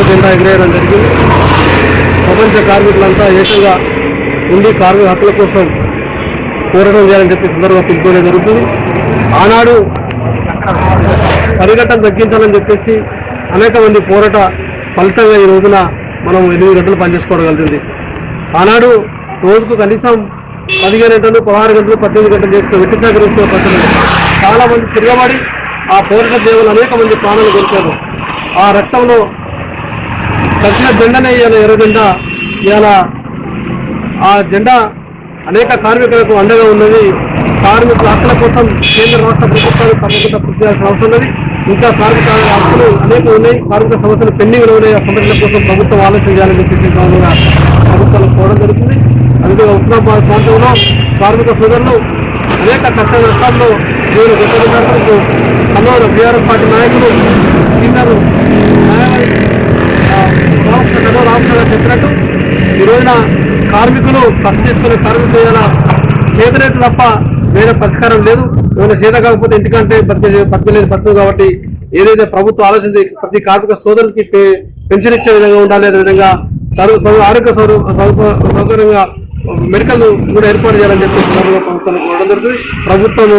జెండా ఎగరేయడం జరిగింది. ప్రపంచ కార్మికులంతా ఏకంగా ఉండి కార్మిక హక్కుల కోసం పోరాటం చేయాలని చెప్పి సందర్భంగా పిలుపుకోవడం జరుగుతుంది. ఆనాడు పరిగెట్టం తగ్గించాలని చెప్పేసి అనేక మంది పోరాట ఫలితంగా ఈ రోజున మనం 8 గంటలు పనిచేసుకోగలుగుతుంది. ఆనాడు రోజుకు కనీసం 15 గంటలు, 16 గంటలు, 18 గంటలు చేసుకుని వెట్టిచాకరిస్తున్న ప్రజలు చాలా మంది తిరగబడి ఆ పోరాట దేవులు అనేక మంది ప్రాణాలు కోల్పోయారు. ఆ రక్తంలో కలిసిన జెండానే ఇవాళ ఎర్ర జెండా. ఇవాళ ఆ జెండా అనేక కార్మికులకు అండగా ఉన్నది. కార్మికుల హక్కుల కోసం కేంద్ర రాష్ట్ర ప్రభుత్వాలు తప్పకుండా కృషి చేయాల్సిన అవసరం ఉన్నది. ఇంకా కార్మిక హక్కులు అనేక ఉన్నాయి, కార్మిక సమస్యలు పెండింగ్లో ఉన్నాయి. ఆ సమస్యల కోసం ప్రభుత్వం ఆలోచన చేయాలని చెప్పేసి ప్రభుత్వాలు పోవడం జరుగుతుంది. అందుకే ఉస్మానాబాద్ ప్రాంతంలో కార్మిక సోదరులు అనేక కష్ట నష్టాల్లో జీవన గొప్ప కన్నూరు బీఆర్ఎస్ పార్టీ నాయకులు సీనియర్ రామకృష్ణ చెప్పినట్టు ఈ రోజున కార్మికులు కష్టం చేసుకునే కార్మికులు ఏదైనా చేతనేట్లు తప్ప వేరే పరిష్కారం లేదు. ఏమైనా చేత కాకపోతే ఇంటికంటే బతకలేదు బతుకు. కాబట్టి ఏదైతే ప్రభుత్వం ఆలోచించి ప్రతి కార్మిక సోదరులకి పెన్షన్ ఇచ్చే విధంగా ఉండాలి, అదేవిధంగా ఆరోగ్య సౌకర్యంగా మెడికల్ కూడా ఏర్పాటు చేయాలని చెప్పి ప్రభుత్వానికి ఇవ్వడం జరుగుతుంది. ప్రభుత్వము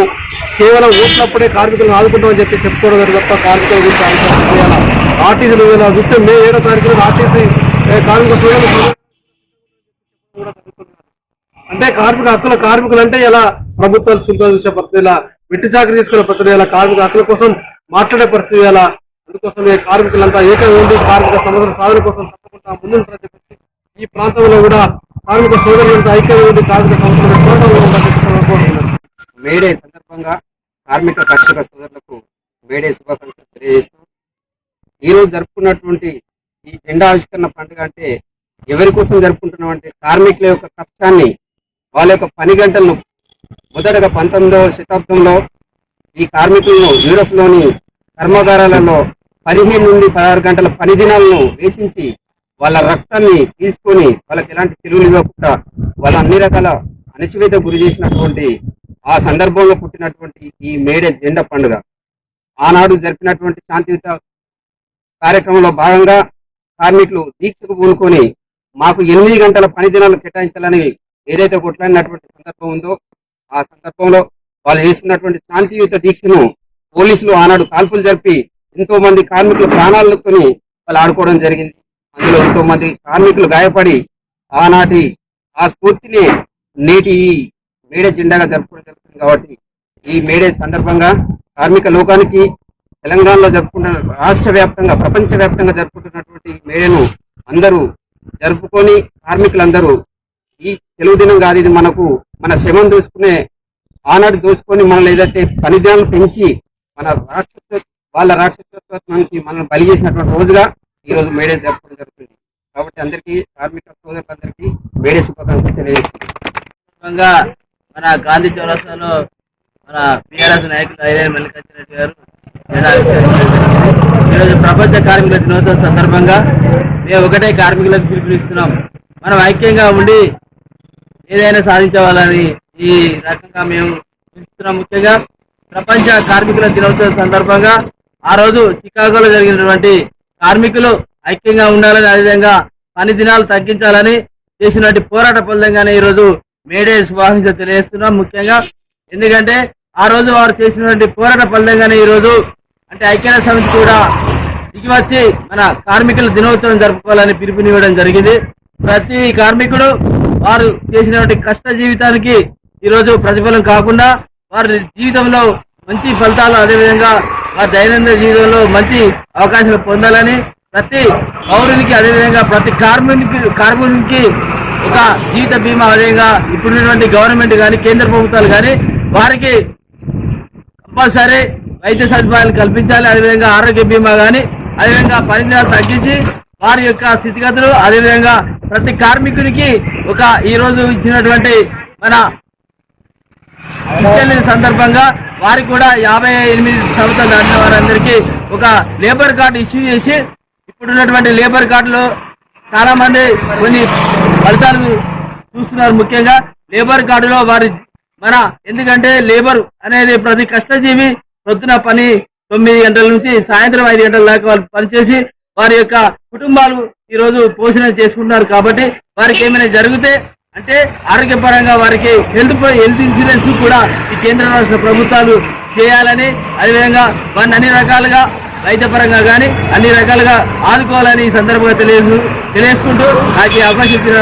కేవలం ఓట్లప్పుడే కార్మికులను ఆదుకుంటామని చెప్పి చెప్పుకోవడం జరిగింది తప్ప కార్మికుల గురించి ఆలోచన చేయాలి. ఆర్టీసీలు చూస్తే మే 7వ తారీఖున ఆర్టీసీ కార్మిక సోదరులు అంటే కార్మికులు అంటే ఇలా ప్రభుత్వాలు చుట్టూ చూసే పరిస్థితి, ఇలా వెట్టి చాకరీ చేసుకునే పరిస్థితి, ఇలా కార్మిక హక్కుల కోసం మాట్లాడే పరిస్థితి, ఇలా అందుకోసమే కార్మికులంతా ఏకంగా ఉండి కార్మిక సమస్యల సాధన కోసం తప్పకుండా ముందుంటారని చెప్పి ఈ ప్రాంతంలో కూడా కార్మిక సోదరులంతా ఐక్యంగా ఉండి కార్మిక సమస్యల పోరాటంలో ఉండాలని మేడే సందర్భంగా కార్మిక కర్షక సోదరులకు మేడే శుభాకాంక్షలు తెలియజేస్తూ ఈ రోజు జరుపుకున్నటువంటి ఈ జెండా ఆవిష్కరణ పండుగ అంటే ఎవరి కోసం జరుపుకుంటున్నాం అంటే కార్మికుల యొక్క కష్టాన్ని, వాళ్ళ యొక్క పని గంటలను మొదటగా 19వ శతాబ్దంలో ఈ కార్మికులను యూరోప్లోని కర్మాగారాలలో 15 నుండి 16 గంటల పని దినాలను వేచించి వాళ్ళ రక్తాన్ని పీల్చుకొని వాళ్ళకి ఎలాంటి చెరువులు ఇవ్వకుండా వాళ్ళ అన్ని రకాల అణచివేత గురి చేసినటువంటి ఆ సందర్భంలో పుట్టినటువంటి ఈ మేడే జెండా పండుగ ఆనాడు జరిపినటువంటి శాంతియుత కార్యక్రమంలో భాగంగా కార్మికులు దీక్షకు పూనుకొని మాకు 8 గంటల పని దినాలు కేటాయించాలని ఏదైతే కొట్లాడినటువంటి సందర్భం ఉందో ఆ సందర్భంలో వాళ్ళు చేస్తున్నటువంటి శాంతియుత దీక్షను పోలీసులు ఆనాడు కాల్పులు జరిపి ఎంతో మంది కార్మికుల ప్రాణాలతో వాళ్ళు ఆడుకోవడం జరిగింది. అందులో ఎంతో మంది కార్మికులు గాయపడి ఆనాటి ఆ స్ఫూర్తిని నేటి ఈ మేడే జెండాగా జరుపుకోవడం జరుగుతుంది. కాబట్టి ఈ మేడే సందర్భంగా కార్మిక లోకానికి తెలంగాణలో జరుపుకుంటున్న రాష్ట్ర వ్యాప్తంగా ప్రపంచ వ్యాప్తంగా జరుపుకుంటున్నటువంటి ఈ మేడేను అందరూ జరుపుకొని కార్మికులందరూ ఈ తెలుగు దినం కాదు, ఇది మనకు మన శ్రమను దోసుకునే ఆనాడు దోసుకొని మనల్ని ఏదైతే పని దినాలు పెంచి మన వాళ్ళ రాక్షసత్వానికి మనల్ని బలి చేసినటువంటి రోజుగా ఈ రోజు మేడే జరుపుకోవడం జరుగుతుంది. కాబట్టి అందరికీ కార్మిక సోదరులందరికీ మేడే శుభాకాంక్షలు తెలియజేస్తున్నారు. మన గాంధీ చౌరస్తాలో మన బీఆర్ఎస్ నాయకులు ఐదేరు మల్లికార్జున రెడ్డి గారు ఈరోజు ప్రపంచ కార్మికుల దినోత్సవం సందర్భంగా మేము ఒకటే కార్మికులకు పిలుపునిస్తున్నాం. మనం ఐక్యంగా ఉండి ఏదైనా సాధించవాలని ఈ రకంగా మేము పిలుస్తున్నాం. ముఖ్యంగా ప్రపంచ కార్మికుల దినోత్సవం సందర్భంగా ఆ రోజు చికాగోలో జరిగినటువంటి కార్మికులు ఐక్యంగా ఉండాలని, అదేవిధంగా పని దినాలు తగ్గించాలని చేసినటువంటి పోరాట ఫలితంగానే ఈరోజు మేడే శుభాకాంక్షలు తెలియజేస్తున్నాం. ముఖ్యంగా ఎందుకంటే ఆ రోజు వారు చేసినటువంటి పోరాట ఫలితంగానే ఈరోజు అంటే ఐక్యరాజ్య సమితి కూడా దిగివచ్చి మన కార్మికుల దినోత్సవం జరుపుకోవాలని పిలుపునివ్వడం జరిగింది. ప్రతి కార్మికుడు వారు చేసినటువంటి కష్ట జీవితానికి ఈరోజు ప్రతిఫలం కాకుండా వారి జీవితంలో మంచి ఫలితాలు, అదేవిధంగా వారి దైనందిన జీవితంలో మంచి అవకాశాలు పొందాలని ప్రతి పౌరునికి, అదేవిధంగా ప్రతి కార్మికునికి ఒక జీవిత బీమా, అదేవిధంగా ఇప్పుడున్నటువంటి గవర్నమెంట్ కానీ కేంద్ర ప్రభుత్వాలు కానీ వారికి కంపల్సరీ వైద్య సదుపాయాలు కల్పించాలి. అదేవిధంగా ఆరోగ్య బీమా కానీ, అదేవిధంగా పని దినాలు తగ్గించి వారి యొక్క స్థితిగతులు, అదేవిధంగా ప్రతి కార్మికునికి ఒక ఈ రోజు ఇచ్చినటువంటి మన సందర్భంగా వారికి కూడా 58 సంవత్సరాలు దాటిన వారందరికీ ఒక లేబర్ కార్డు ఇష్యూ చేసి ఇప్పుడున్నటువంటి లేబర్ కార్డులో చాలా మంది కొన్ని ఫలితాలు చూస్తున్నారు. ముఖ్యంగా లేబర్ కార్డులో వారి ఎందుకంటే లేబర్ అనేది ప్రతి కష్టజీవి పొద్దున పని 9 గంటల నుంచి సాయంత్రం 5 గంటల దాకా వాళ్ళు పనిచేసి వారి యొక్క కుటుంబాలు ఈ రోజు పోషణ చేసుకుంటున్నారు. కాబట్టి వారికి ఏమైనా జరిగితే అంటే ఆరోగ్యపరంగా వారికి హెల్త్ ఇన్సూరెన్స్ కూడా ఈ కేంద్ర రాష్ట్ర ప్రభుత్వాలు చేయాలని, అదేవిధంగా వారిని అన్ని రకాలుగా వైద్యపరంగా కానీ అన్ని రకాలుగా ఆదుకోవాలని ఈ సందర్భంగా తెలియజేసుకుంటూ నాకు ఈ అవకాశం ఇచ్చిన